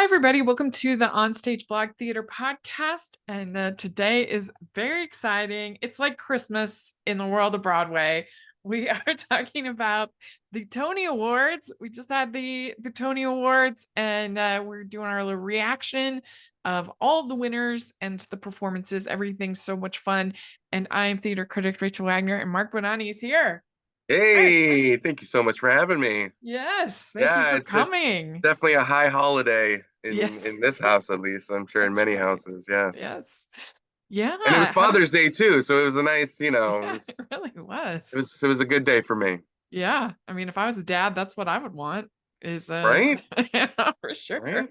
Hi, everybody. Welcome to the OnStage Blog Theater podcast. And today is very exciting. It's like Christmas in the world of Broadway. We are talking about the Tony Awards. We just had the Tony Awards, and we're doing our little reaction of all the winners and the performances. Everything's so much fun. And I'm theater critic Rachel Wagner, and Marc Bonanni is here. Hi. Hey, thank you so much for having me. Yes, thank you Yeah, for it's coming. definitely a high holiday in Yes, in this house at least. I'm sure in that's many right. houses, yes. Yes. And it was Yeah. How did Father's Day too, so it was a nice, Yeah, it really it was. was it was a good day for me, Yeah. I mean, if I was a dad, that's what I would want is right? yeah, for sure. Right?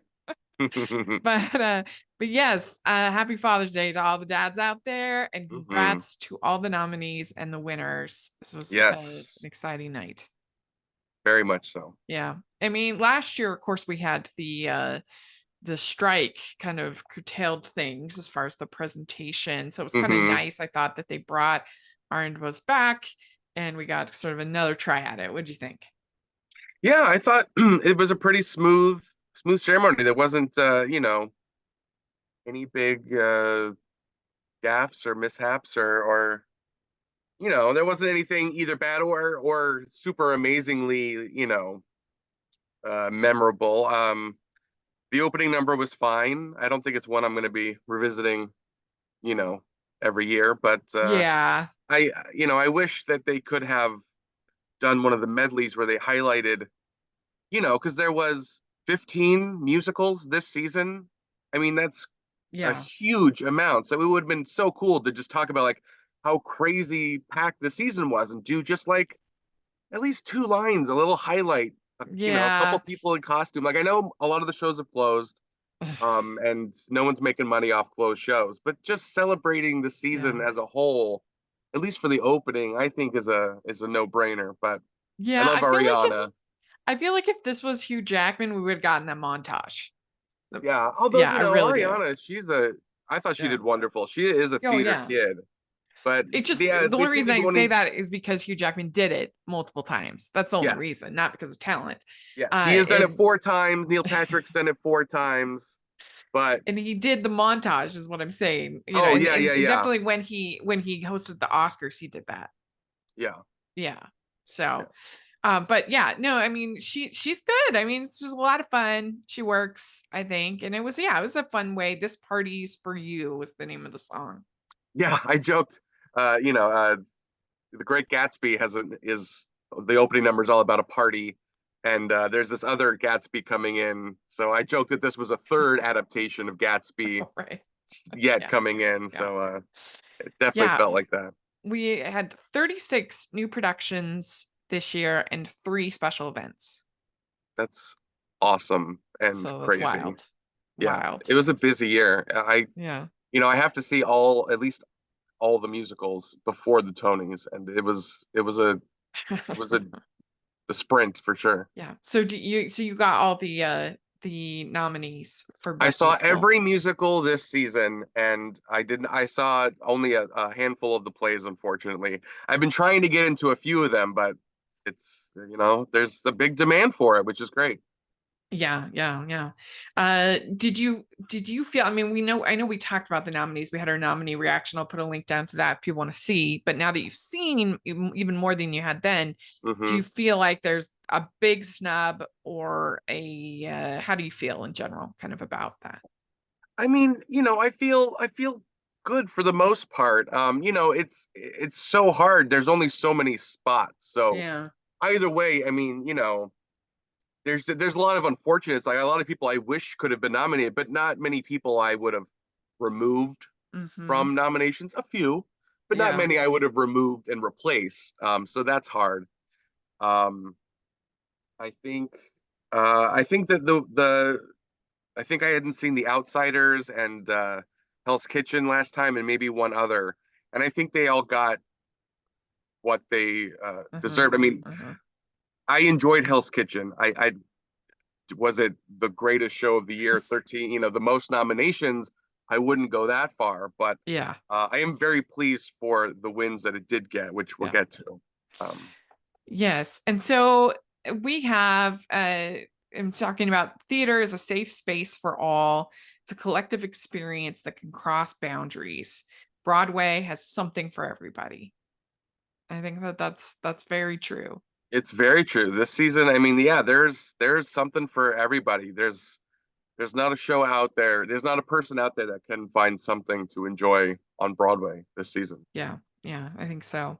But but yes, happy Father's Day to all the dads out there and hmm congrats to all the nominees and the winners. This was an Yes, exciting night. very much so. Yeah. I mean, last year, of course, we had the strike kind of curtailed things as far as the presentation. So it was kind of hmm nice. I thought that they brought Orange was back and we got sort of another try at it. What'd you think? Yeah, I thought it was a pretty smooth ceremony. There wasn't any big gaffes or mishaps or there wasn't anything either bad or super amazingly, memorable. The opening number was fine. I don't think it's one I'm going to be revisiting, you know, every year, but Yeah. I wish that they could have done one of the medleys where they highlighted, because there was 15 musicals this season. I mean, that's a Yeah. huge amount. So it would have been so cool to just talk about like how crazy packed the season was and do just like at least two lines, a little highlight, a couple Yeah. people in costume. Like I know a lot of the shows have closed, and no one's making money off closed shows, but just celebrating the season Yeah. as a whole, at least for the opening, I think is a no-brainer. But I Yeah. love Ariana. I feel like if this was Hugh Jackman, we would have gotten that montage. Yeah, although Yeah, I really do. Ariana, I thought she Yeah. did wonderful. She is a Oh theater yeah. kid, but It's just yeah, the they only seem reason to be I say wanting. that is because Hugh Jackman did it multiple times. That's the only Yes, reason, not because of talent. yes, he has done it And 4 times. Neil Patrick's done it 4 times, but and he did the montage is what I'm saying, oh and, yeah, and yeah, and yeah, definitely when he hosted the Oscars he did that. yeah, Yeah. So yeah. but yeah, no, I mean she's good. I mean it's just a lot of fun. She works, I think, and it was a fun way. This Party's for You was the name of the song. Yeah, I joked. Uh, you know, uh, the Great Gatsby is the opening number is all about a party, and there's this other Gatsby coming in. So I joked that this was a third adaptation of Gatsby All right. yet Yeah. coming in. Yeah. So it definitely Yeah. felt like that. We had 36 new productions this year and 3 special events. That's awesome and So that's crazy. wild. Yeah, Wild. it was a busy year. Yeah. I have to see at least all the musicals before the Tonys, and it was a sprint for sure. Yeah. So you got all the nominees for I best saw musical. every musical this season, and I saw only a handful of the plays, unfortunately. I've been trying to get into a few of them, but there's a big demand for it, which is great. Yeah, yeah, yeah. Did you feel, I mean, I know we talked about the nominees. We had our nominee reaction. I'll put a link down to that if people want to see. But now that you've seen even more than you had then, do hmm you feel like there's a big snub or a how do you feel in general kind of about that? I mean, I feel good for the most part. It's so hard. There's only so many spots. So Yeah. either way, I mean, there's a lot of unfortunates. Like a lot of people I wish could have been nominated, but not many people I would have removed Mm-hmm. from nominations. A few, but not Yeah. many I would have removed and replaced. So that's hard. Um, I think I think that the I think I hadn't seen The Outsiders and Hell's Kitchen last time, and maybe one other, and I think they all got what they Uh-huh. deserved. I mean, Uh-huh. I enjoyed Hell's Kitchen. I was it the greatest show of the year, 13, the most nominations. I wouldn't go that far, but Yeah. I am very pleased for the wins that it did get, which we'll Yeah. get to. Um, Yes. And so we have am talking about theater is a safe space for all. It's a collective experience that can cross boundaries. Broadway has something for everybody. I think that that's very true. It's very true. This season, I mean, yeah, there's something for everybody. There's not a show out there. There's not a person out there that can find something to enjoy on Broadway this season. Yeah, yeah, I think so.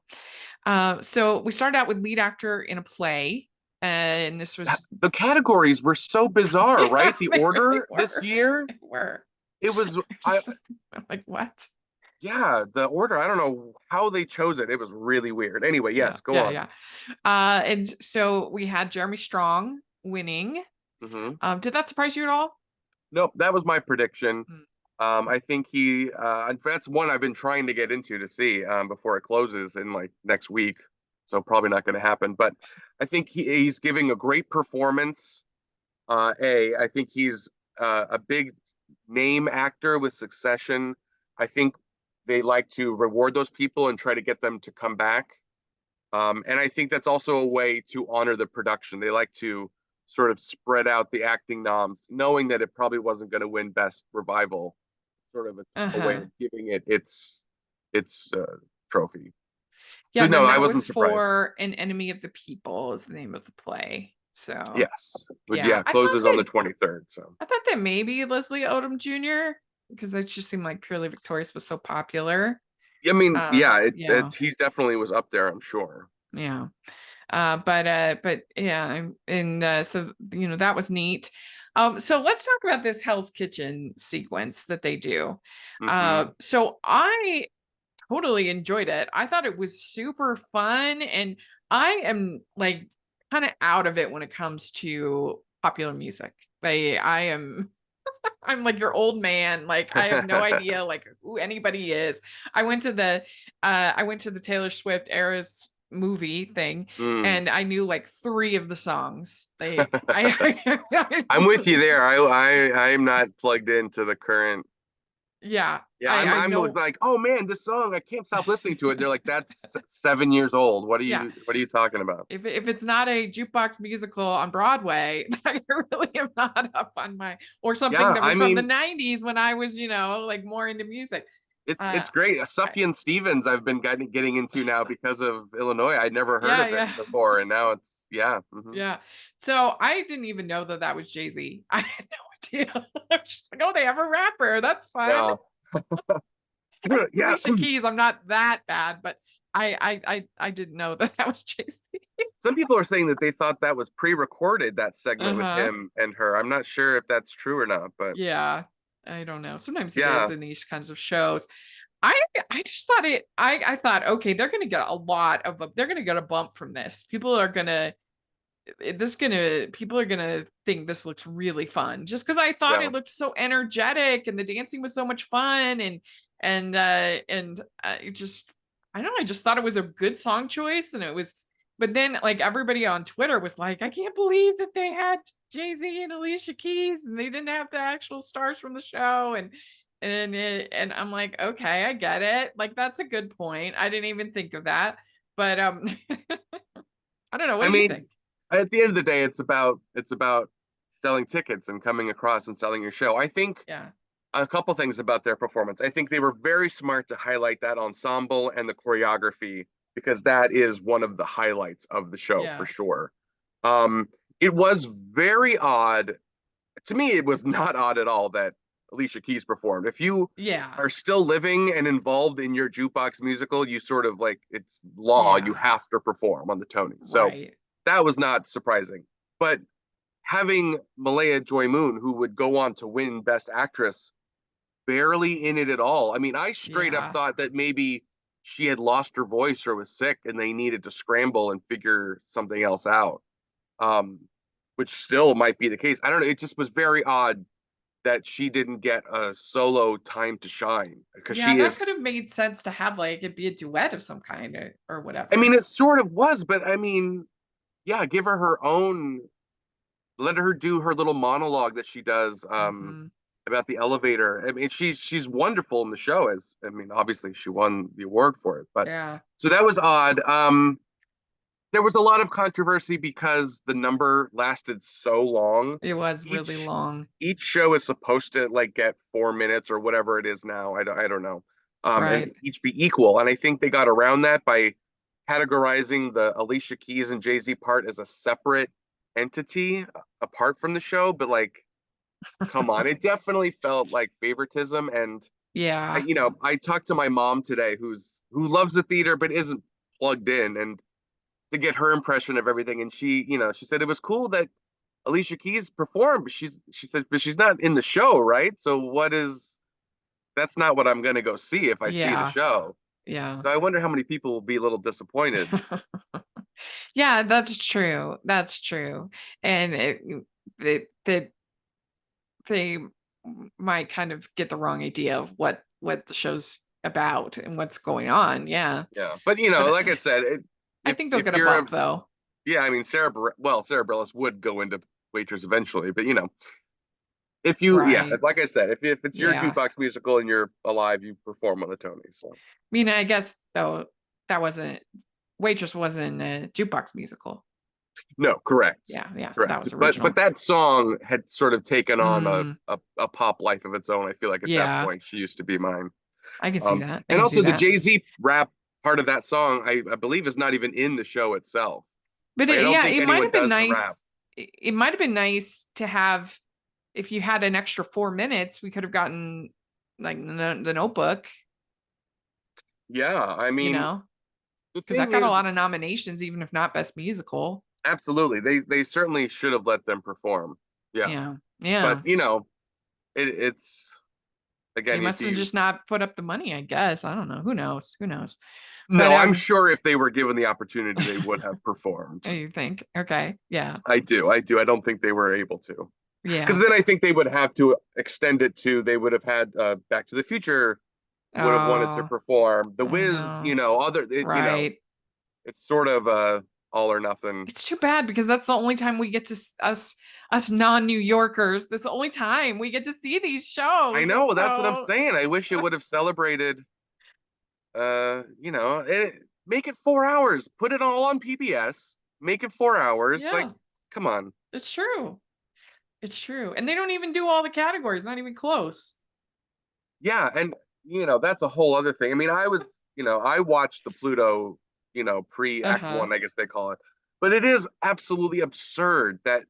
So we started out with lead actor in a play, and this was The categories were so bizarre, yeah, right? The they really order this were. year, They were. it was I I'm like, what? yeah, the order, I don't know how they chose it. It was really weird. Anyway, Yeah, yes, go yeah, on. yeah. And so we had Jeremy Strong winning. Hmm. Did that surprise you at all? Nope, that was my prediction. Mm. I think that's one I've been trying to get into to see before it closes in like next week. So probably not going to happen. But I think he's giving a great performance. I think he's a big name actor with Succession. I think they like to reward those people and try to get them to come back. And I think that's also a way to honor the production. They like to sort of spread out the acting noms, knowing that it probably wasn't going to win Best Revival, sort of a way of Uh-huh. giving it its trophy. Yeah, But and no, then I that wasn't was surprised. for An Enemy of the People is the name of the play. So Yes, but yeah, yeah, closes on the 23rd. So I thought that maybe Leslie Odom Jr. because it just seemed like Purely Victorious was so popular. I mean, yeah, Yeah, he's definitely was up there, I'm sure. yeah. But yeah, and so that was neat. So let's talk about this Hell's Kitchen sequence that they do. Hmm. So I totally enjoyed it. I thought it was super fun, and I am like kind of out of it when it comes to popular music. I am I'm like your old man. Like I have no idea like who anybody is. I went to the Taylor Swift Eras movie thing Mm. and I knew like three of the songs. They I I'm with you there. just I'm not plugged into the current. yeah. Yeah, I I'm know like, oh man, this song, I can't stop listening to it. And they're like, that's 7 years old. yeah. What are you talking about? If it's not a jukebox musical on Broadway, I really am not up on my or something Yeah, that I was from the mean, 90s when I was, like more into music. Uh it's great. I, Sufjan Stevens, I've been getting into now because of Illinois. I'd never heard yeah, of it yeah. before, and now it's yeah. Yeah. So I didn't even know that that was Jay-Z. I had no idea. I was just like, oh, they have a rapper. That's fun. Yeah, yeah. Alicia Keys, I'm not that bad, but I didn't know that that was Jay-Z. Some people are saying that they thought that was pre-recorded, that segment with Uh-huh. him and her. I'm not sure if that's true or not, but Yeah. I don't know. Sometimes it is yeah, in these kinds of shows. I I just thought I thought, okay, they're gonna get a bump from this. People are gonna think this looks really fun just because I thought yeah. it looked so energetic and the dancing was so much fun and it just I don't know, I just thought it was a good song choice and it was but then like everybody on Twitter was like, I can't believe that they had Jay-Z and Alicia Keys and they didn't have the actual stars from the show and I'm like, okay, I get it. Like that's a good point. I didn't even think of that. But I don't know. What I do you mean, think? at the end of the day, it's about selling tickets and coming across and selling your show. I think Yeah. a couple things about their performance. I think they were very smart to highlight that ensemble and the choreography because that is one of the highlights of the show for Yeah. sure. Um, it was very odd. To me, it was not odd at all that Alicia Keys performed. If you Yeah. are still living and involved in your jukebox musical, you sort of like it's law, you Yeah. have to perform on the Tonys. So Right. that was not surprising. But having Malaya Joy Moon, who would go on to win Best Actress, barely in it at all. I mean, I straight up Yeah. thought that maybe she had lost her voice or was sick and they needed to scramble and figure something else out. Um, which still might be the case. I don't know. It just was very odd that she didn't get a solo time to shine because Yeah, she that could is. have made sense to have like it be a duet of some kind or I mean, whatever. it sort of was, but I mean, yeah, give her her own. Let her do her little monologue that she does Hmm. about the elevator. I mean, she's wonderful in the show. As I mean, obviously she won the award for it, but Yeah. so that was odd. there was a lot of controversy because the number lasted so long. It was really Each long. each show is supposed to like get 4 minutes or whatever it is now. I don't know. And Right. each be equal. And I think they got around that by categorizing the Alicia Keys and Jay-Z part as a separate entity apart from the show. But like, come on, it definitely felt like favoritism. And Yeah. I talked to my mom today, who loves the theater but isn't plugged in, and to get her impression of everything. And she said it was cool that Alicia Keys performed, but she said, but she's not in the show, right? So that's not what I'm gonna go see if I see the Yeah. show. Yeah. So I wonder how many people will be a little disappointed. Yeah, that's true. That's true. And that they might kind of get the wrong idea of what the show's about and what's going on. Yeah. Yeah, but But like I said, I if think they'll get a you're bump though. yeah, I mean Sarah Bareilles would go into waitress eventually, but if you yeah, Right. like I said, if it's your Yeah. jukebox musical and you're alive, you perform on the Tonys. So I mean, I guess though that wasn't Waitress wasn't a jukebox musical. no, correct, Yeah, yeah. So that correct. was But original. that song had sort of taken on Mm, a pop life of its own. I feel like at that yeah, point she used to be mine. I can see that. I And can see also the that. Jay-Z rap part of that song, I believe is not even in the show itself. But Like I don't yeah, think it might anyone have been does the rap. nice. It might have been nice to have if you had an extra 4 minutes, we could have gotten like the Notebook, Yeah, I you mean, know, the because that thing got a is, lot of nominations, even if not best musical. absolutely, they certainly should have let them perform. Yeah, Yeah, but yeah. it's They again, if must have you just not put up the money, I guess. I don't know. Who knows? Who knows? But no, I'm sure if they were given the opportunity, they would have performed. you think? Okay. Yeah. I do. I don't think they were able to, because Yeah. then I think they would have to extend it to they would have had Back to the Future would have wanted to Oh, perform. The I Wiz, know. Right. it's sort of all or nothing. It's too bad because that's the only time we get to us non-New Yorkers. That's the only time we get to see these I shows. And know, that's what I'm so saying. I wish it would have celebrated make it 4 hours. Put it all on PBS. Make it 4 hours. Like, yeah, come on. it's true. It's true. And they don't even do all the categories, not even close. Yeah, and that's a whole other thing. I mean, I watched the Pluto, pre-Act Uh-huh. One, I guess they call it. But it is absolutely absurd that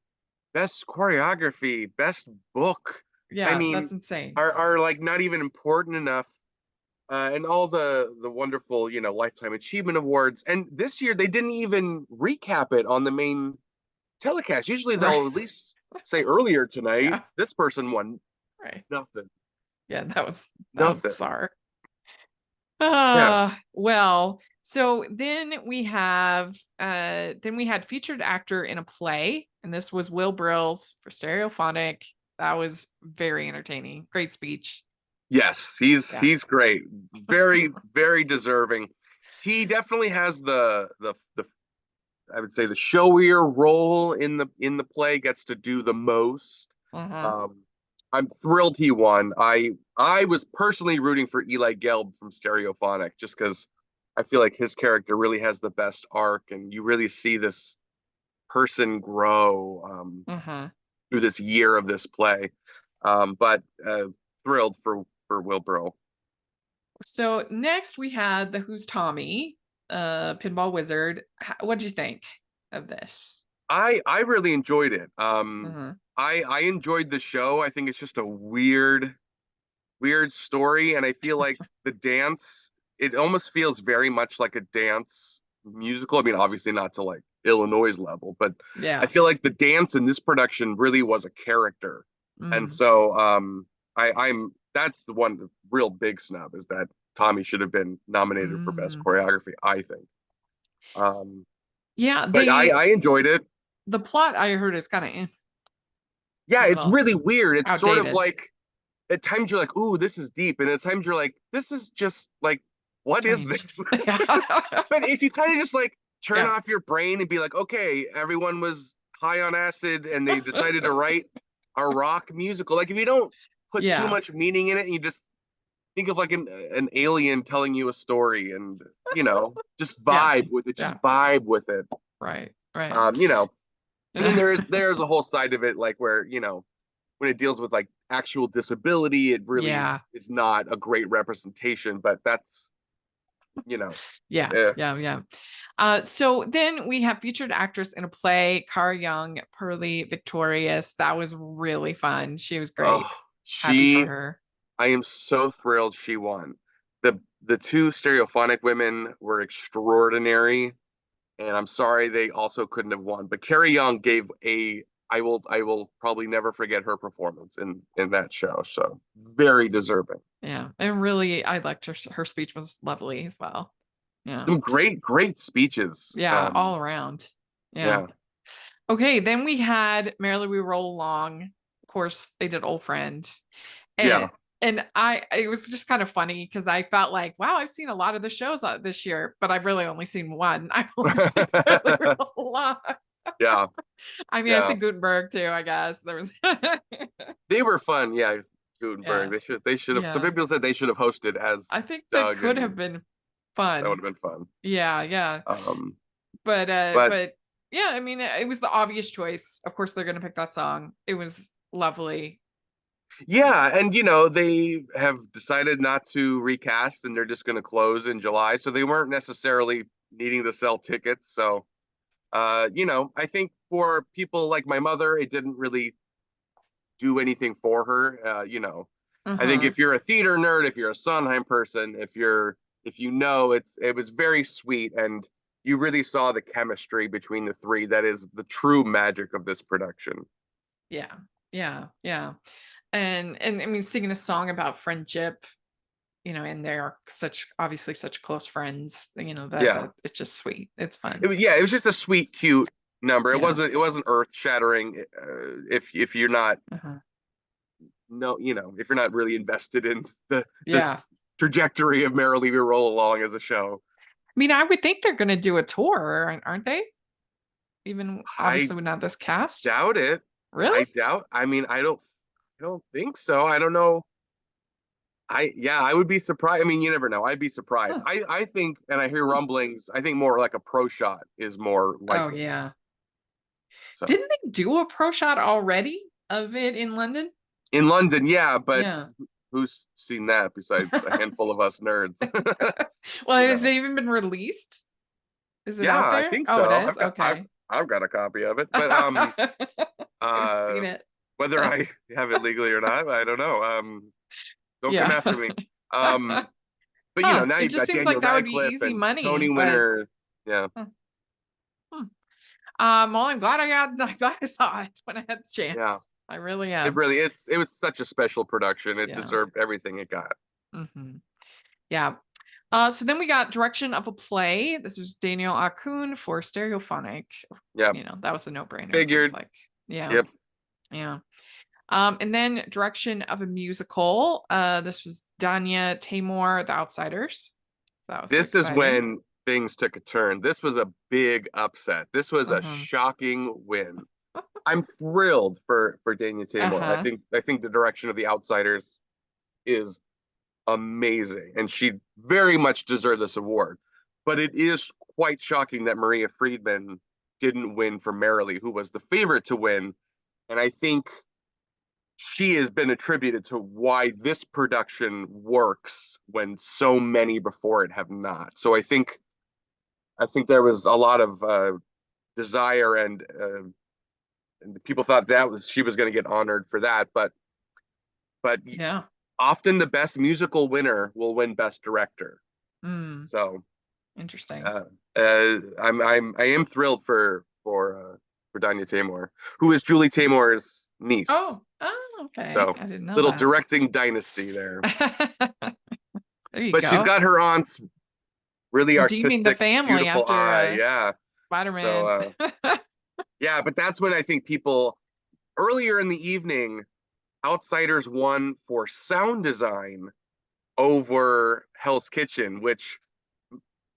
best choreography, best book, I Yeah, mean, that's insane. are like not even important enough. And all the wonderful, lifetime achievement awards. And this year they didn't even recap it on the main telecast. Usually Right. they'll at least say earlier tonight, Yeah. this person won Right. nothing. Yeah, that was Nothing. bizarre. Yeah. Well, so then we had featured actor in a play, and this was Will Brills for Stereophonic. That was very entertaining. Great speech. Yes, he's Yeah. he's great. Very, very deserving. He definitely has the I would say the showier role in the play, gets to do the most. Uh-huh. Um, I'm thrilled he won. I was personally rooting for Eli Gelb from Stereophonic just because I feel like his character really has the best arc, and you really see this person grow Uh-huh. through this year of this play. But thrilled for Will Burrell. So next we had the Who's Tommy, Pinball Wizard. What did you think of this? I really enjoyed it. Uh-huh. I enjoyed the show. I think it's just a weird story, and I feel like the dance, it almost feels very much like a dance musical. I mean, obviously not to like Illinois level, but I Yeah. feel like the dance in this production really was a character. And Mm. so I'm that's the one real big snub, is that Tommy should have been nominated for best Mm. choreography, I think. Um, Yeah, but I enjoyed it. the plot I heard is kind of a Yeah, it's little really weird. It's sort of outdated. like at times you're like, ooh, this is deep. And at times you're like, this is just like, what is Strange. this? Yeah. But if you kind of just like turn Yeah. off your brain and be like, okay, everyone was high on acid and they decided to write a rock musical. Like if you don't put too Yeah. much meaning in it and you just think of like an alien telling you a story and just Yeah. vibe with it, Yeah. just vibe with it. Right. Right. You know, and then there's a whole side of it, like where, you know, when it deals with like actual disability, it really Yeah. is not a great representation, but that's, you know, Yeah. eh. Yeah. Yeah. So then we have featured actress in a play, Cara Young, Pearly Victorious. That was really fun. She was Oh, great. Happy for she, her. I am so thrilled she won. The two stereophonic women were extraordinary, and I'm sorry they also couldn't have won. But Carrie Young gave a I will probably never forget her performance in that show. So very deserving. Yeah. And really, I liked her. Her speech was lovely as well. Yeah. Some great speeches. Yeah. All around. Yeah. Yeah, Okay. Then we had Merrily We Roll Along. Of course, they did Old Friend. And yeah. it was just kind of funny because I felt like, wow, I've seen a lot of the shows this year, but I've really only seen one. I've only seen Merrily We Roll Along. Yeah, I mean, I've yeah. seen Gutenberg too, I guess. There was They were fun. Yeah, Gutenberg. yeah. They should have. Some Yeah. people said they should have hosted as I think that Doug, could have and been that would fun. have been fun. Yeah, yeah. Um, but But yeah, I mean, it was the obvious choice. Of course, they're gonna pick that song. It was lovely. yeah, and you know, they have decided not to recast and they're just going to close in July, so they weren't necessarily needing to sell tickets. So, you know, I think for people like my mother, it didn't really do anything for her. You know, I think Uh-huh. if you're a theater nerd, if you're a Sondheim person, if you know, it was very sweet, and you really saw the chemistry between the three. That is the true magic of this production. Yeah. Yeah. Yeah. And I mean, singing a song about friendship, and they're obviously such close friends, Yeah, that it's just sweet. It's it fun. was, yeah, it was just a sweet, cute number. Yeah. It wasn't earth shattering. If you're not Uh-huh. no, you know, if you're not really invested in this Yeah. trajectory of Merrily We Roll Along as a show. I mean, I would think they're gonna do a tour, aren't they? Even I obviously not this cast. doubt it. Really? I doubt. I mean, I don't think so. I don't know. I would be surprised. I mean, you never know. I'd be surprised. Huh. I think, and I hear rumblings. I think more like a pro shot is more Oh likely. yeah. So Didn't they do a pro shot already of it in London? in London, yeah, but Yeah. who's seen that besides a handful of us nerds? Well, You has know. it even been released? Is it Yeah, out I there? think Oh, it so. is? Okay. I've got a copy of it, but I haven't uh seen it. whether I have it legally or not, I don't know. Don't come Yeah. after me. Um but you know, Huh. now It you've just got seems Daniel like that would be Radcliffe easy and money, Tony but winner. Yeah. huh. Hmm. Well, I'm glad I saw it when I had the Yeah. chance. I really It am. really it was such a special production. It Yeah. deserved everything it got. Hmm. Yeah. So then we got direction of a play. This was Daniel Akun for Stereophonic. Yeah. That was a no-brainer, it seems Figured. like. Yeah. Yep. Yeah. And then direction of a musical. This was Danya Tamor, The Outsiders. So that was This is exciting. when things took a turn. This was a big upset. This was a Uh-huh. shocking win. I'm thrilled for Daniel Tamor. Uh-huh. I think the direction of The Outsiders is amazing, and she very much deserved this award. But it is quite shocking that Maria Friedman didn't win for Merrily, who was the favorite to win. And I think she has been attributed to why this production works when so many before it have not. So I think there was a lot of desire, and people thought that was she was going to get honored for that, but Yeah. often the best musical winner will win best director. Mm, So interesting. uh, I am thrilled for Danya Tamor, who is Julie Taymor's niece. Oh, okay. So I didn't know little that. directing dynasty there. There you But she's go. got her aunt's really Redeeming the artistic, family beautiful after eye. Yeah. So Spider-Man. yeah, but that's when I think people earlier in the evening, Outsiders won for sound design over Hell's Kitchen, which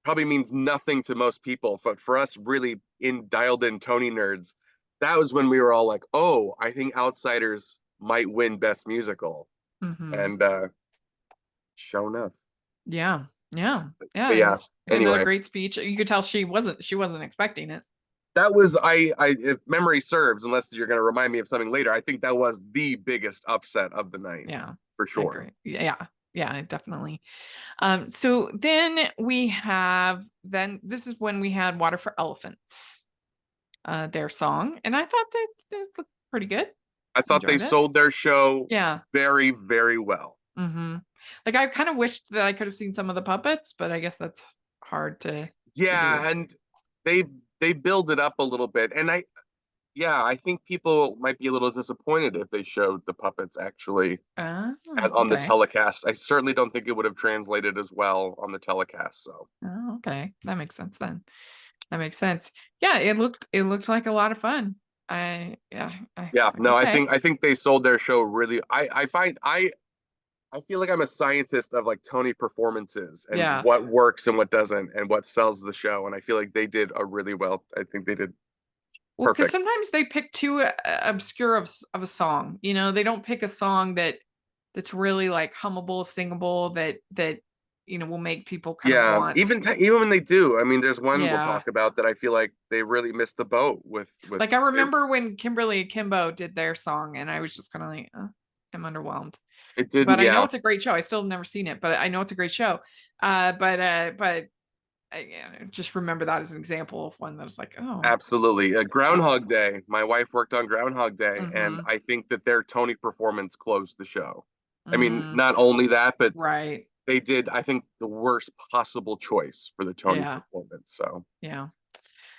probably means nothing to most people, but for us really in dialed in Tony nerds, that was when we were all like, "Oh, I think Outsiders might win Best Musical," Hmm. and sure enough. Yeah. Yeah. Yeah. But And yeah, she did another anyway, great speech. You could tell she wasn't expecting it. that was if memory serves, unless you're going to remind me of something later, I think that was the biggest upset of the night Yeah, for I sure. agree. Yeah, yeah, definitely. So then we have this is when we had Water for Elephants, their song, and I thought that they looked pretty good. I thought they Enjoyed it. sold their show Yeah. very, very well. Mm-hmm. Like I kind of wished that I could have seen some of the puppets, but I guess that's hard to do. Yeah, and they they build it up a little bit, and I think people might be a little disappointed if they showed the puppets actually Oh, on the okay. telecast. I certainly don't think it would have translated as well on the telecast. So Oh, okay. That makes sense then. That makes sense. Yeah, it looked like a lot of fun. I yeah, was like, no, okay. I think they sold their show really. I feel like I'm a scientist of like Tony performances and Yeah. what works and what doesn't and what sells the show. And I feel like they did a really well. I think they did Well, because perfect. sometimes they pick too obscure of a song. They don't pick a song that's really like hummable, singable that will make people kind of Yeah, want. even when they do, I mean, there's one we'll Yeah. talk about that I feel like they really missed the boat with Like I their. remember when Kimberly Akimbo did their song, and I was just kind of like, I'm underwhelmed. It didn't, But I know yeah, it's a great show. I still have never seen it, but I know it's a great show. But I just remember that as an example of one that was like, oh, absolutely. good song. Groundhog Day. My wife worked on Groundhog Day, and Mm-hmm. I think that their Tony performance closed the show. I mean, Mm, not only that, but right. they did, I think, the worst possible choice for the Tony Yeah. performance. So, Yeah.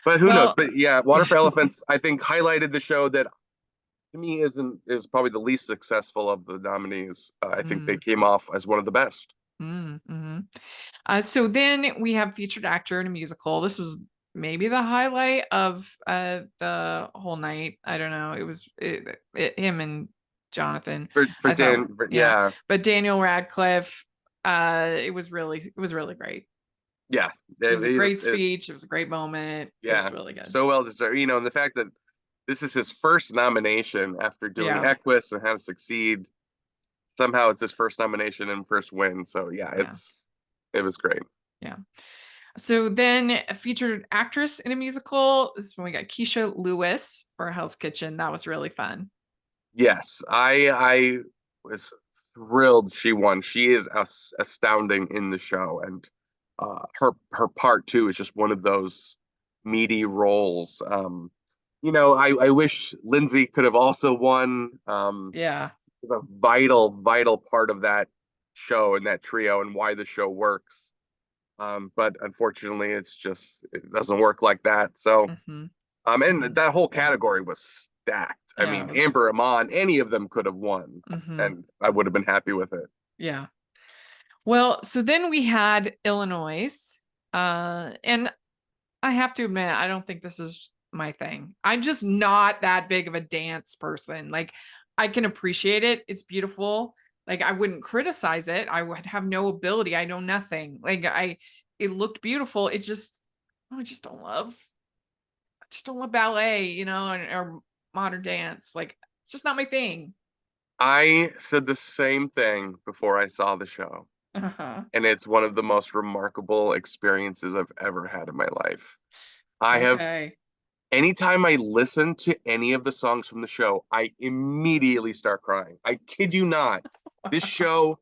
but who knows? Well, But yeah, Water for Elephants, I think, highlighted the show that to me is probably the least successful of the nominees. I think they mm, came off as one of the best. mm-hmm. So then we have featured actor in a musical. This was maybe the highlight of the whole night. I don't know. It was him and Jonathan. For I thought, Dan, yeah. yeah, But Daniel Radcliffe, it was really great. yeah, It was a great it's speech. It was a great moment. It was yeah, really good. so well deserved. And the fact that this is his first nomination after doing Yeah. Equus and How to Succeed. Somehow it's his first nomination and first win. So yeah, Yeah. it was great. Yeah. So then a featured actress in a musical. This is when we got Keisha Lewis for Hell's Kitchen. That was really fun. Yes, I was thrilled she won. She is astounding in the show, and her part too is just one of those meaty roles. I wish Lindsay could have also won. Yeah. Is a vital part of that show and that trio and why the show works. But unfortunately, it doesn't work like that. So, Mm-hmm. and that whole Yeah. category was stacked. I Yeah. It mean, was. Amber Amon, any of them could have won, Mm-hmm. and I would have been happy with it. Yeah. Well, so then we had Illinois. And I have to admit, I don't think this is my thing. I'm just not that big of a dance person. Like, I can appreciate it. It's beautiful. Like, I wouldn't criticize it. I would have no ability. I know nothing. It looked beautiful. I just don't love ballet, or modern dance. Like, it's just not my thing. I said the same thing before I saw the show, Uh-huh. and it's one of the most remarkable experiences I've ever had in my life. I have Okay. Anytime I listen to any of the songs from the show, I immediately start crying. I kid you not. This show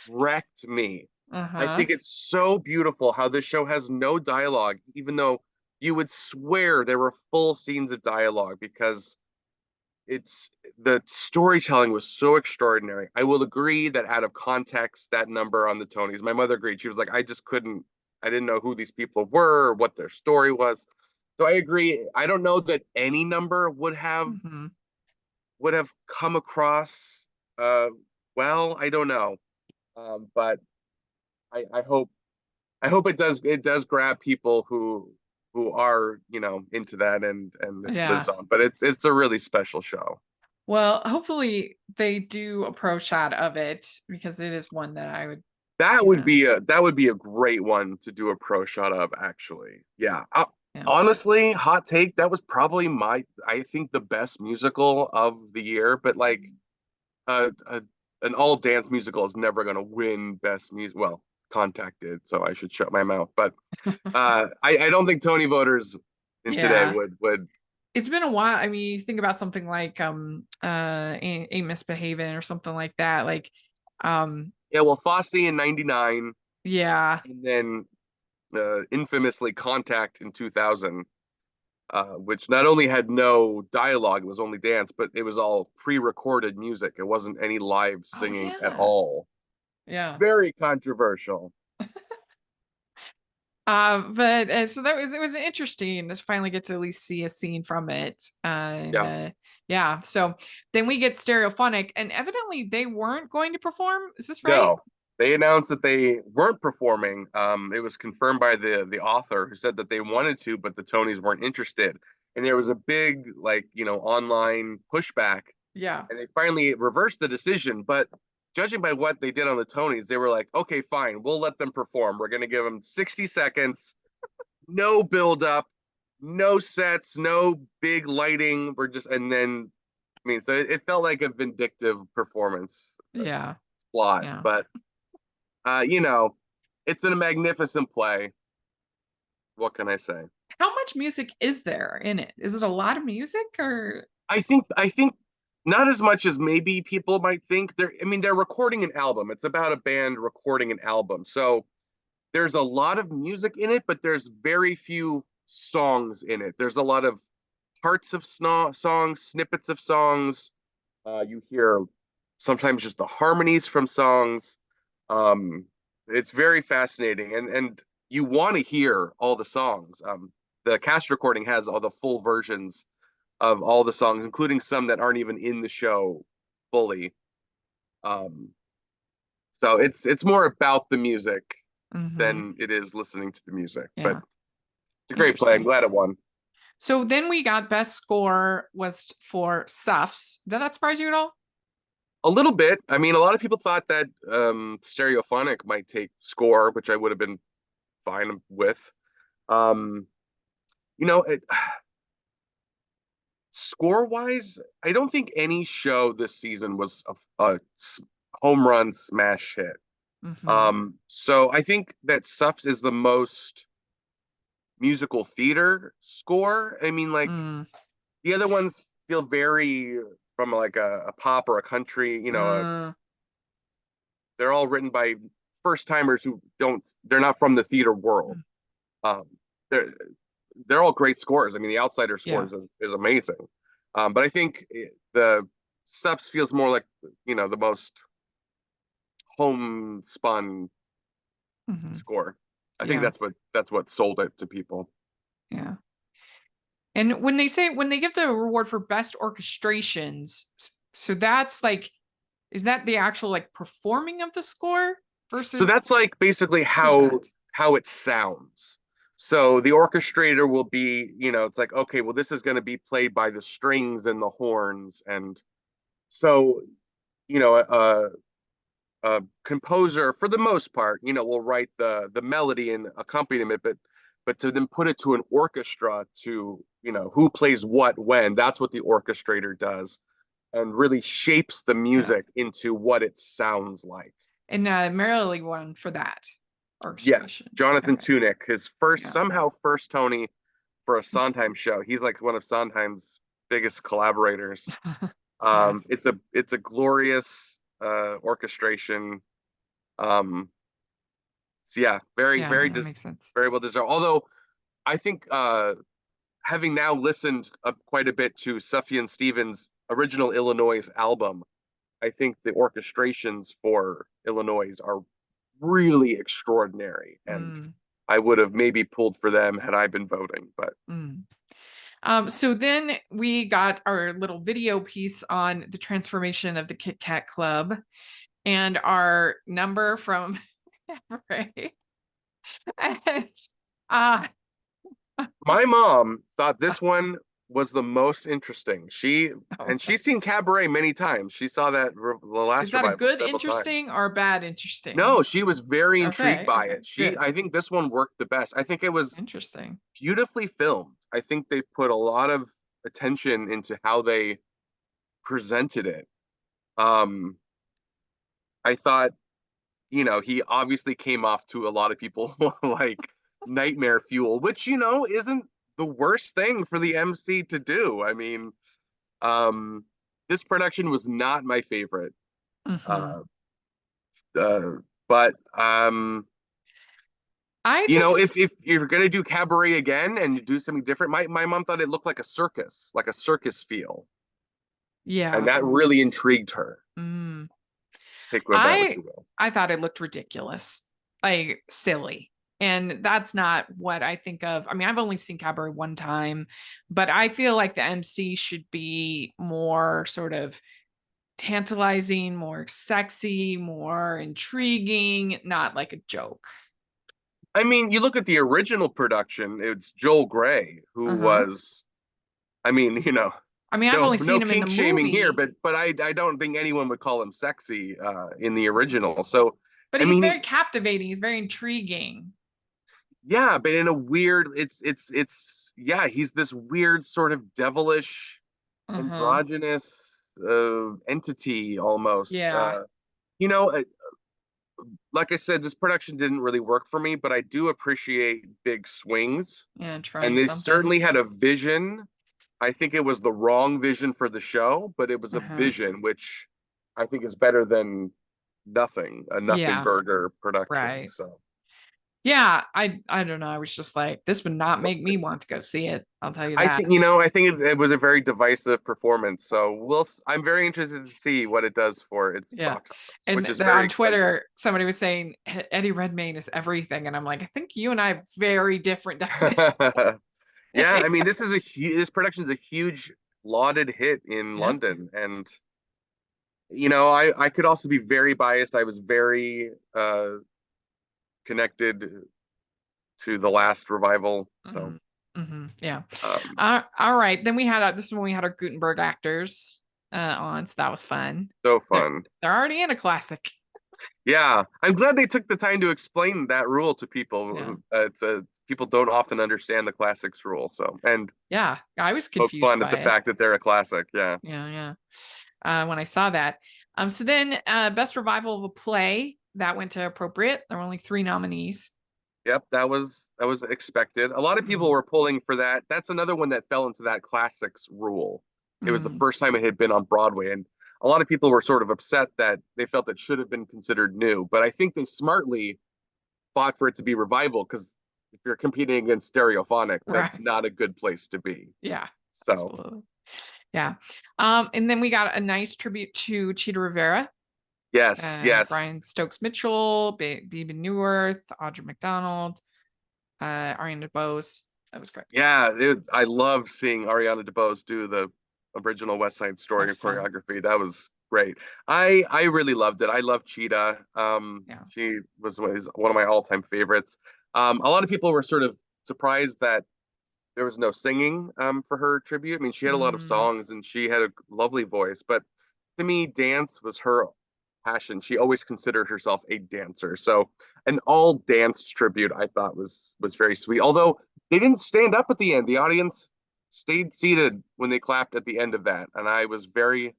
wrecked me. I Uh-huh. think it's so beautiful how this show has no dialogue, even though you would swear there were full scenes of dialogue because it's the storytelling was so extraordinary. I will agree that out of context, that number on the Tonys, my mother agreed. She was like, I didn't know who these people were or what their story was. So I agree. I don't know that any number Mm-hmm. would have come across uh well, I don't know. But I hope it does grab people who are, into that and it Yeah. lives on. But it's a really special show. Well, hopefully they do a pro shot of it because it is one that I would, yeah, That would be a great one to do a pro shot of, actually. Yeah. yeah. Honestly, hot take, that was probably I think the best musical of the year, but like uh, uh an all dance musical is never going to win best music. Well, Contact did, so I should shut my mouth. But I don't think Tony voters in today Yeah. would. It's been a while. I mean, you think about something like a Misbehaving or something like that. Like Yeah, well, Fosse in '99, yeah. and then infamously Contact in 2000, which not only had no dialogue, it was only dance, but it was all pre-recorded music. It wasn't any live Oh singing at yeah. all. Yeah. Very controversial. But so that was it was interesting to finally get to at least see a scene from it. And Yeah. yeah, so then we get Stereophonic, and evidently they weren't going to perform. Is this right? No, they announced that they weren't performing. It was confirmed by the author who said that they wanted to, but the Tonys weren't interested. And there was a big, like, online pushback, Yeah. and they finally reversed the decision. But judging by what they did on the Tonys, they were like, okay, fine, we'll let them perform. We're going to give them 60 seconds, no build up, no sets, no big lighting. We're just, and then, I mean, so it felt like a vindictive performance Yeah. plot, Yeah. but uh, you know, it's a magnificent play. What can I say? How much music is there in it? Is it a lot of music or I think not as much as maybe people might think. I mean, they're recording an album. It's about a band recording an album. So there's a lot of music in it, but there's very few songs in it. There's a lot of parts of songs, snippets of songs. You hear sometimes just the harmonies from songs. Um, it's very fascinating, and you want to hear all the songs. The cast recording has all the full versions of all the songs, including some that aren't even in the show fully. Um, so it's more about the music Mhm. than it is listening to the music. But Yeah. it's a great play. I'm Interesting. glad it won. So then we got best score was for Suffs. Did that surprise you at all? A little bit. I mean, a lot of people thought that Stereophonic might take score, which I would have been fine with. Um, you know, score wise, I don't think any show this season was a home run smash hit. Hmm. So I think that Suffs is the most musical theater score. I mean, like Mm. the other ones feel very from like a pop or a country. Uh, They're all written by first timers who don't. They're not from the theater world. Um, they're they're all great scores. I mean, the Outsider yeah. scores is amazing. But I think the Steps feels more like the most homespun Hmm. score. I think Yeah. that's what sold it to people. Yeah. And when they give the reward for best orchestrations, so that's like, is that the actual like performing of the score So versus that's like basically what is that? how it sounds. So the orchestrator will be, it's like, okay, well, this is going to be played by the strings and the horns, and so you know, a composer for the most part, will write the melody and accompaniment, but to then put it to an orchestra to, who plays what when, that's what the orchestrator does and really shapes the Yeah. music into what it sounds like. And Merrily won for that Yes, orchestration. Jonathan Okay. Tunick, his first Yeah. somehow first Tony for a Sondheim show. He's like one of Sondheim's biggest collaborators. Yes. It's a glorious orchestration. Um, so yeah, very Yeah, very that just makes sense. very well deserved. Although I think having now listened quite a bit to Sufjan Stevens' original Illinois album, I think the orchestrations for Illinois are really extraordinary, and Mm, I would have maybe pulled for them had I been voting. But mm. So then we got our little video piece on the transformation of the Kit Kat Club and our number from Cabaret. And, uh, my mom thought this one was the most interesting. oh, And she's seen Cabaret many times. She saw the is last that a revival good several times. interesting or a bad interesting? No, she was very intrigued Okay, by okay, it. good. I think this one worked the best. I think it was Interesting. beautifully filmed. I think they put a lot of attention into how they presented it. Um, I thought, he obviously came off to a lot of people like nightmare fuel, which, isn't the worst thing for the MC to do. I mean, um, this production was not my favorite. Hmm. Uh, uh, but I just, if you're gonna do cabaret again and you do something different, my mom thought it looked like a circus feel, and yeah. that really intrigued her. Mm. Take with that what I you will. I thought it looked ridiculous, like silly. And that's not what I think of. I mean, I've only seen Cabaret one time, but I feel like the MC should be more sort of tantalizing, more sexy, more intriguing, not like a joke. I mean, you look at the original production, it's Joel Grey, who Uh-huh. was, I mean, I mean, I've no only no seen him in the kink shaming here, movie, but I don't think anyone would call him sexy in the original. So, but I he's mean, very captivating. He's very intriguing. yeah, but in a weird, it's yeah, he's this weird sort of devilish, Uh-huh. androgynous entity almost. Yeah. You know, uh, like I said, this production didn't really work for me, but I do appreciate big swings, Yeah, and trying they something. certainly had a vision. I think it was the wrong vision for the show, but it was a Uh-huh. vision, which I think is better than a nothing Yeah, burger production. right. So Yeah, I don't know. I was just like, this would not we'll make me see. want to go see it. I'll tell you I that. think, I think it was a very divisive performance. So I'm very interested to see what it does for its Yeah. box office, And which is very on expensive. Twitter, somebody was saying Eddie Redmayne is everything. And I'm like, I think you and I have very different definitions. Yeah, I mean, this production is a huge lauded hit in Yeah. London, and I could also be very biased. I was very connected to the last revival. So, Mhm. Mhm. Yeah. um, All right. Then we had this is when we had our Gutenberg actors on, so that was fun. so They're fun. they're already in a classic. Yeah, I'm glad they took the time to explain that rule to people. Yeah. People don't often understand the classics rule, so and Yeah. I was poke confused fun at by the it. fact that they're a classic. Yeah. Yeah, yeah. When I saw that. So then best revival of a play, that went to appropriate. There were only three nominees. Yep, that was expected. A lot of people Mm, were pulling for that. That's another one that fell into that classics rule. It was the mm, first time it had been on Broadway, and a lot of people were sort of upset that they felt it should have been considered new. But I think they smartly fought for it to be revival because if you're competing against stereophonic, that's right. not a good place to be. Yeah, So, absolutely. Yeah. And then we got a nice tribute to Chita Rivera, yes, yes. Brian Stokes Mitchell, Bebe Newirth, Audra McDonald, Ariana DeBose. That was great. Yeah, I love seeing Ariana DeBose do the original West Side That Story was fun. choreography. That was great. I really loved it. I love Cheetah. Yeah. She was one of my all-time favorites. A lot of people were sort of surprised that there was no singing for her tribute. I mean, she had a lot of Mm, songs and she had a lovely voice, but to me, dance was her passion. She always considered herself a dancer. So an all dance tribute I thought was very sweet. Although they didn't stand up at the end. The audience stayed seated when they clapped at the end of that. And I was very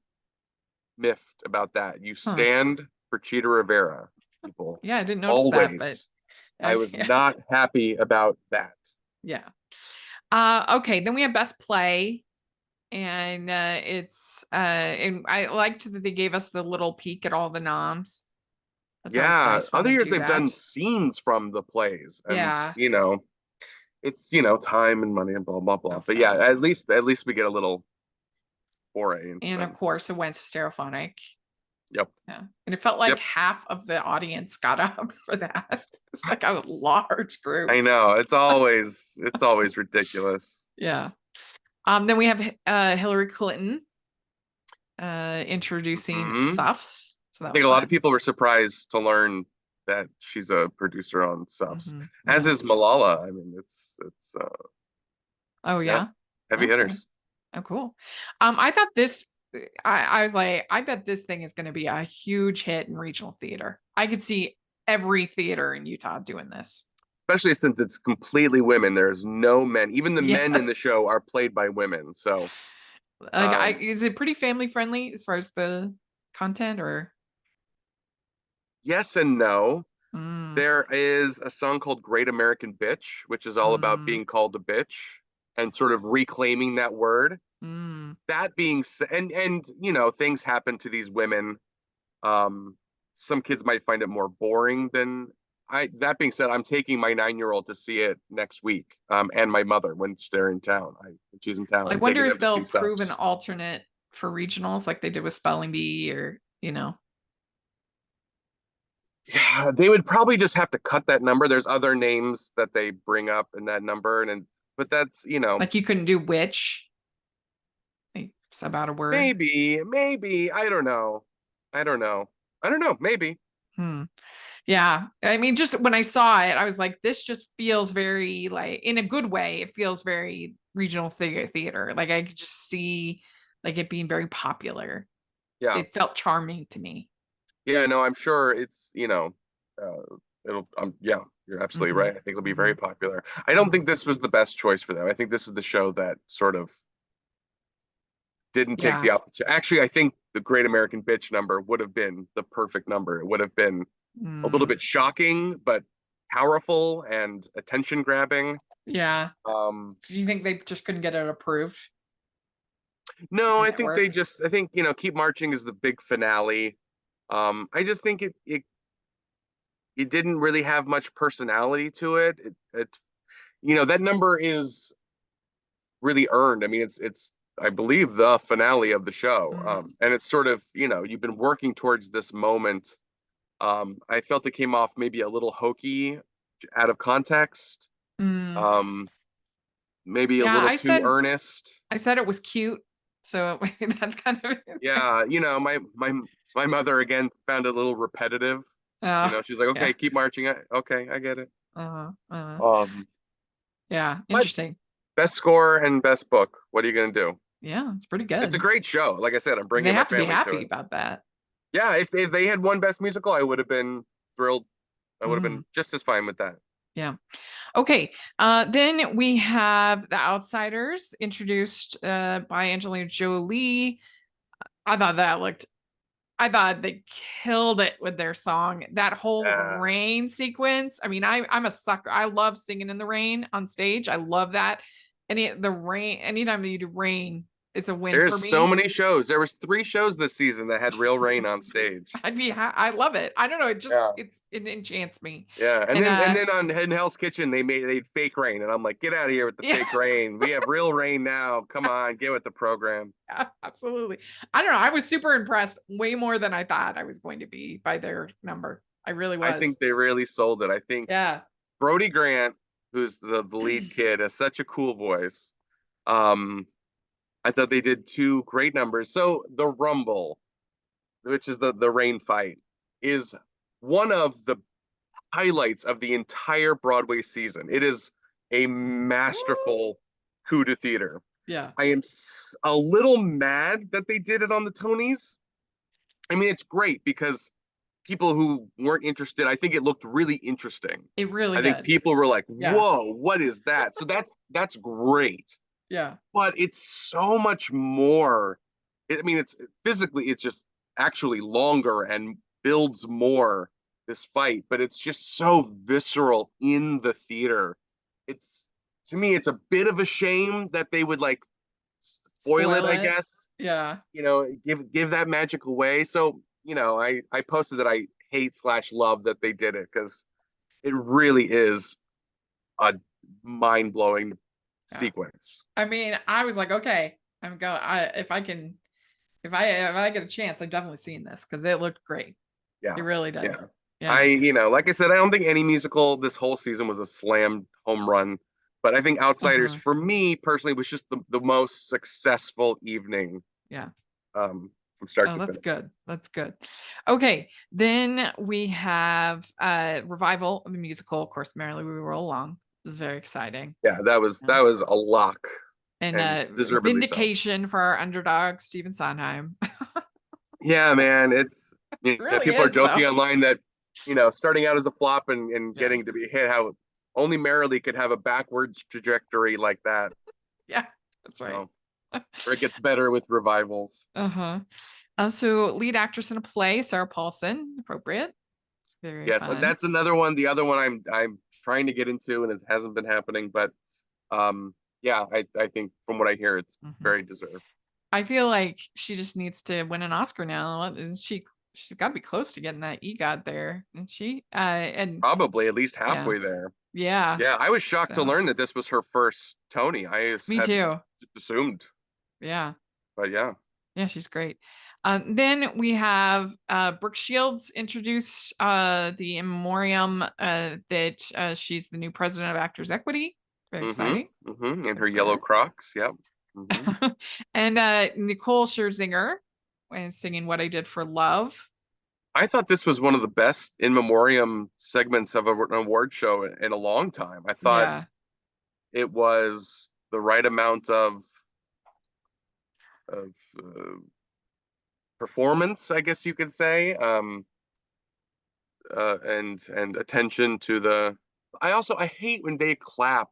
miffed about that. You huh. stand for Chita Rivera, people. Yeah, I didn't notice that, but Always. I was yeah. not happy about that. Yeah. Okay, then we have best play. And and I liked that they gave us the little peek at all the noms. That's always Yeah, nice when other they years do they've done that. scenes from the plays, and Yeah, it's time and money and blah blah blah. so But yeah, fast. at least we get a little foray into And of them. course, it went to stereophonic. Yep, Yeah, and it felt like yep. half of the audience got up for that. It's like a large group. I know. It's always ridiculous. Yeah. Then we have Hillary Clinton introducing Hmm. Suffs. So I that think was a lot of fun. people were surprised to learn that she's a producer on subs, as Yeah. is Malala. I mean, it's Oh yeah, yeah. heavy Okay. hitters. Oh, cool. I thought this, I was like, I bet this thing is going to be a huge hit in regional theater. I could see every theater in Utah doing this. Especially since it's completely women. There's no men. Even the men in the Yes. show are played by women. So, Like, um, is it pretty family friendly as far as the content or? yes and no. Mm, There is a song called Great American Bitch, which is all about mm, being called a bitch. and sort of reclaiming that word. Mm. That being said, and you know, things happen to these women. Um, some kids might find it more boring than I. That being said, I'm taking my 9-year-old to see it next week, and my mother when they're in town. When she's in town, I I'm wonder taking if them to they'll see prove an subs. alternate for regionals like they did with Spelling Bee or, Yeah, they would probably just have to cut that number. There's other names that they bring up in that number, and but that's, you know, like you couldn't do which, like sub out a word. maybe I don't know, I don't know, I don't know, maybe. Hmm. Yeah. I mean, just when I saw it, I was like, this just feels very like in a good way. It feels very regional theater. Like I could just see like it being very popular. Yeah, It felt charming to me. yeah, no, I'm sure it's, you know, it'll, yeah, you're absolutely Mm-hmm. right. I think it'll be Mm-hmm. very popular. I don't think this was the best choice for them. I think this is the show that sort of didn't take Yeah. the opportunity. Actually, I think the Great American Bitch number would have been the perfect number. It would have been a little Mm. bit shocking, but powerful and attention grabbing. Yeah. Um, Do you think they just couldn't get it approved? no, The I think they network? just, I think, you know, Keep Marching is the big finale. I just think it didn't really have much personality to it. You know, that number is really earned. I mean, it's I believe the finale of the show. Mm. And it's sort of, you know, you've been working towards this moment. I felt it came off maybe a little hokey, out of context. Mm. Um, maybe a Yeah, little too earnest. I said it was cute. So that's kind of Yeah, you know, my mother again found it a little repetitive. You oh, know, she's like, okay, yeah. keep marching. Okay, I get it. Uh-huh. Uh-huh. Um, Yeah, but interesting. best score and best book. What are you gonna do? Yeah, it's pretty It's a good. great show. Like I said, I'm They bringing my have to be family to happy it. about that. Yeah, if they had won best musical, I would have been thrilled. I would have Mm, been just as fine with that. yeah. Okay. Then we have The Outsiders, introduced by Angelina Jolie. I thought that looked I thought they killed it with their song. That whole Yeah. rain sequence. I mean, I'm a sucker. I love singing in the rain on stage. I love that. The rain, anytime you do rain, it's a win for There's so me. many shows. There was 3 shows this season that had real rain on stage. I love it. I don't know. Yeah. It enchants me. Yeah, And and then on in Hell's Kitchen they fake rain, and I'm like, get out of here with the yeah, fake rain. We have real rain now. Come on, get with the program. absolutely. I don't know. I was super impressed, way more than I thought I was going to be by their number. I really I was. think they really sold it. I think Yeah. Brody Grant, who's the lead kid, has such a cool voice. Um, I thought they did 2 great numbers. So the Rumble, which is the rain fight, is one of the highlights of the entire Broadway season. It is a masterful coup de theater. Yeah. I am a little mad that they did it on the Tonys. I mean, it's great because people who weren't interested, I think it looked really interesting. It really I think did. people were like, Yeah. "Whoa, what is that?" So that's great. Yeah. But it's so much more. I mean, it's physically, it's just actually longer and builds more this fight, but it's just so visceral in the theater. It's to me, it's a bit of a shame that they would like spoil it, Spoil I it. guess. Yeah. You know, give that magic away. So, you know, I posted that I hate/love that they did it because it really is a mind-blowing Yeah. sequence. I mean, I was like, okay, I'm going. If I get a chance, I'm definitely seeing this because it looked great. It Yeah. really did. Yeah. Yeah. You know, like I said, I don't think any musical this whole season was a slam home run, but I think Outsiders, Uh-huh. for me personally, was just the most successful evening, Yeah. from start Oh, to that's finish. good. That's good. Okay. Then we have revival of the musical, of course, Merrily We Roll Along. It was very exciting. Yeah, Yeah. that was a lock, And and deservedly so. vindication for our underdog, Stephen Sondheim. Yeah, man, it's, It you know, really people are is, joking though. online that, you know, starting out as a flop and Yeah. getting to be hit, how only Merrily could have a backwards trajectory like that. Yeah, that's right. So, or it gets better with revivals. Uh-huh. So lead actress in a play, Sarah Paulson, appropriate. Very Yes, and fun. that's another one. The other one I'm trying to get into, and it hasn't been happening. But um, Yeah, I think from what I hear, it's Mhm. very deserved. I feel like she just needs to win an Oscar now. Isn't she? She's got to be close to getting that EGOT there, and she and Probably at least yeah, halfway there. yeah. Yeah, I was shocked to So learn that this was her first Tony. me Had too. just assumed, Yeah, but yeah. yeah, she's great. Then we have Brooke Shields introduce the in memoriam that she's the new president of Actors Equity. Very exciting. And Good her for yellow her. Crocs. Yep. hmm And Nicole Scherzinger and singing "What I Did for Love." I thought this was one of the best in memoriam segments of an award show in a long time. I thought Yeah. it was the right amount of performance, I guess you could say, and attention to the. I hate when they clap.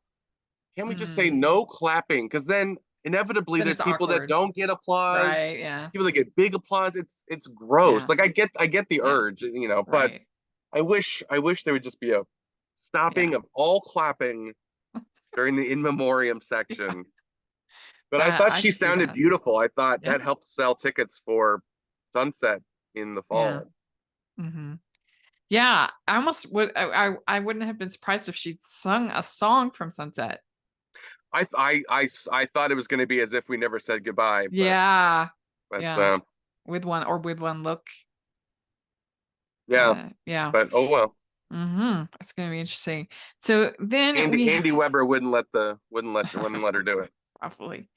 Can't we just say Mm. no clapping? Because then inevitably Then there's it's people that awkward. don't get applause, Right. Yeah. people that get big applause. It's gross. Yeah. Like I get the Yeah. urge, but Right. I wish there would just be a Yeah. stopping of all clapping during the in memoriam Yeah. section. But I thought I she could see sounded that. beautiful. I thought Yeah. that helped sell tickets for Sunset in the Yeah. fall. hmm Yeah. I almost would. I wouldn't have been surprised if she'd sung a song from Sunset. I thought it was going to be as if we never said goodbye, but Yeah. but Yeah. With one look. yeah, Yeah. but oh well. It's gonna be interesting. So then Andy Weber wouldn't let her do it. probably.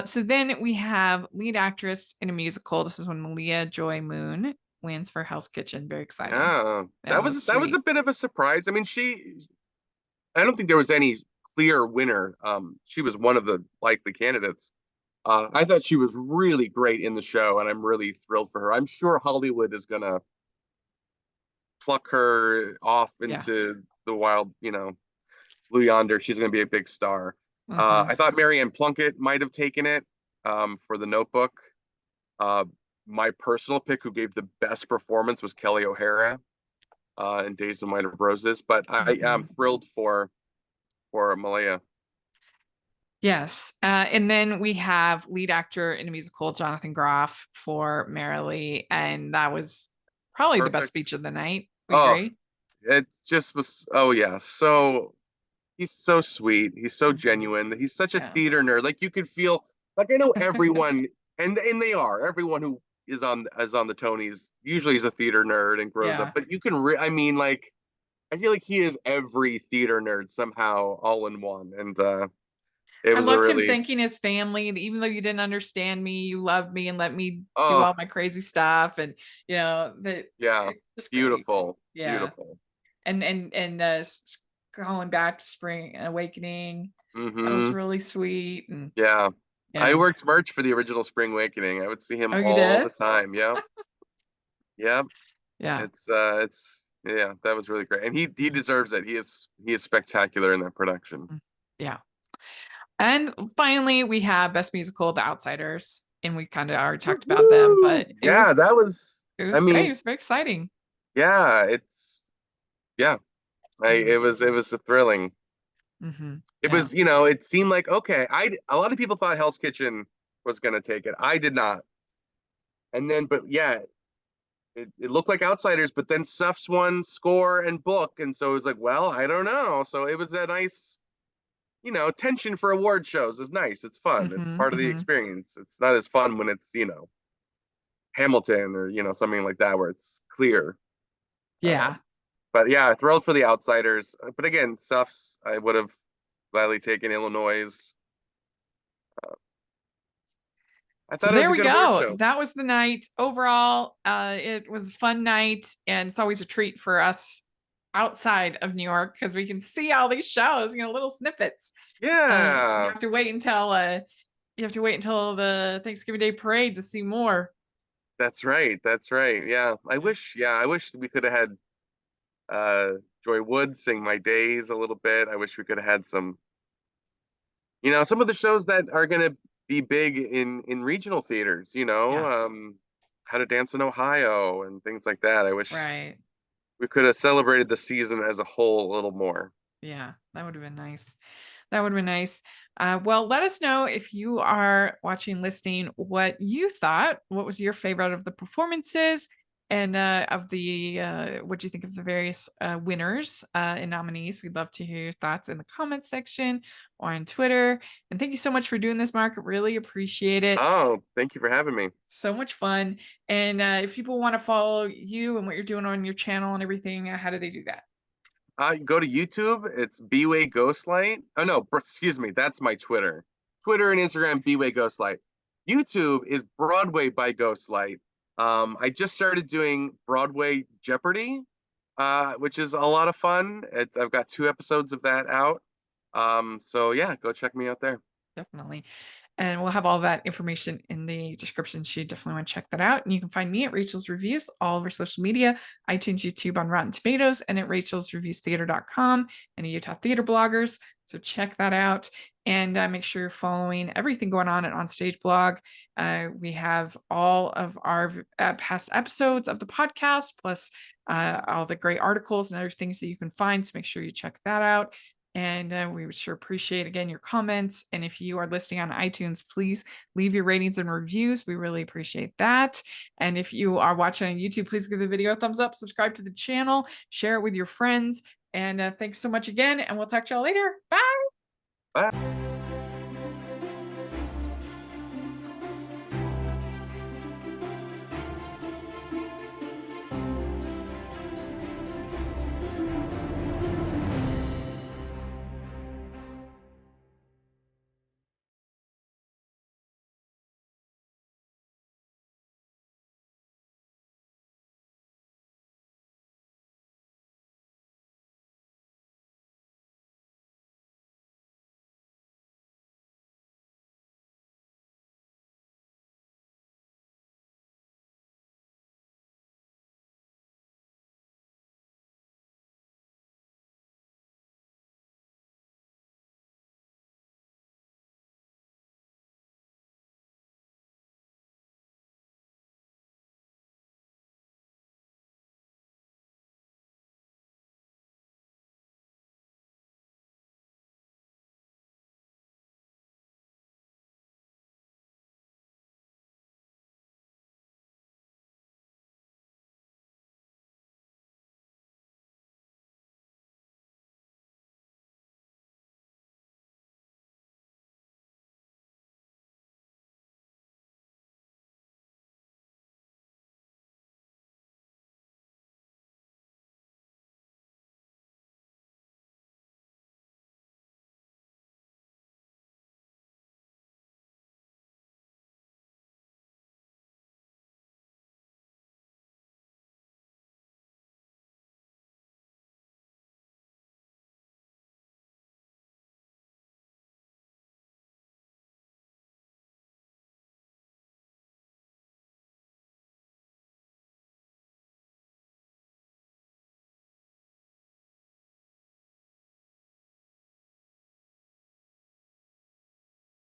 So then we have lead actress in a musical. This is when Malia Joy Moon wins for Hell's Kitchen. Very exciting. Yeah, That was that was a sweet. bit of a surprise. I mean, I don't think there was any clear winner. She was one of the likely candidates. I thought she was really great in the show, and I'm really thrilled for her. I'm sure Hollywood is gonna pluck her off Yeah. into the wild, blue yonder. She's gonna be a big star. hmm I thought Marianne Plunkett might have taken it for The Notebook. Uh, my personal pick, who gave the best performance, was Kelly O'Hara in Days of Might of Roses. But I am hmm thrilled for Malaya. Yes. And then we have lead actor in a musical, Jonathan Groff for Merrily. And that was probably the best Perfect. speech of the night. We Oh, agree? it just was. Oh yeah, so he's so sweet. He's so hmm genuine. He's such a Yeah. theater nerd. Like you could feel. Like I know everyone, and they are everyone who is on the Tonys. Usually is a theater nerd and grows up. Yeah. But I mean, like I feel like he is every theater nerd somehow all in one. And it I was a loved him really thanking his family that even though you didn't understand me, you loved me and let me do oh all my crazy stuff. And that yeah, it's just great. beautiful, Yeah. beautiful. And calling back to Spring Awakening. That was hmm really sweet. And Yeah. I yeah. worked merch for the original Spring Awakening. I would see him Oh, you all the did? time. Yep. Yep. Yeah. It's yeah, that was really great. And he deserves it. He is spectacular in that production. Mm, yeah. And finally, we have Best Musical, The Outsiders, and we kind of already talked about them, Woo! but Yeah, that was it I was great. It mean, was very exciting. yeah, it's yeah. Mm, It was a thrilling. It yeah. was, it seemed like okay, a lot of people thought Hell's Kitchen was gonna take it. I did not. And then but yeah, it looked like Outsiders, but then Suff's won score and book, and so it was like, well, I don't know. So it was a nice, tension for award shows is nice. It's fun. It's part of the hmm experience. It's not as fun when it's, Hamilton or, something like that where it's clear. Yeah. But yeah, thrilled for the Outsiders. But again, Suff's I would have gladly taken Illinois. Uh, I So thought it was there a we good award go. show. That was the night. Overall, it was a fun night, and it's always a treat for us outside of New York because we can see all these shows, little snippets. You Yeah, have to wait until the Thanksgiving Day parade to see more. that's right. That's right. Yeah, I wish we could have had uh Joy Wood sing My Days a little bit. I wish we could have had some of the shows that are gonna be big in regional theaters, Yeah, How to Dance in Ohio and things like that. I wish right. we could have celebrated the season as a whole a little more. Yeah, that would have been nice. That would be nice. Well, let us know if you are watching, listening, what you thought. What was your favorite of the performances? And of the what do you think of the various winners and nominees? We'd love to hear your thoughts in the comment section or on Twitter. And thank you so much for doing this, Mark. Really appreciate it. Oh, thank you for having me. So much fun. And if people want to follow you and what you're doing on your channel and everything, how do they do that? Go to YouTube. It's B-Way Ghostlight. Oh no, excuse me. That's my Twitter. Twitter and Instagram, B-Way Ghostlight. YouTube is Broadway by Ghostlight. I just started doing Broadway Jeopardy, which is a lot of fun. I've got 2 episodes of that out. So yeah, go check me out there. Definitely. And we'll have all that information in the description. So you definitely want to check that out. And you can find me at Rachel's Reviews, all over social media, iTunes, YouTube, on Rotten Tomatoes, and at rachelsreviewstheater.com and the Utah Theater Bloggers. So check that out. And make sure you're following everything going on at OnStage blog. We have all of our past episodes of the podcast, plus all the great articles and other things that you can find. So make sure you check that out. And we would sure appreciate, again, your comments. And if you are listening on iTunes, please leave your ratings and reviews. We really appreciate that. And if you are watching on YouTube, please give the video a thumbs up, subscribe to the channel, share it with your friends. And thanks so much again. And we'll talk to y'all later. Bye. Bye.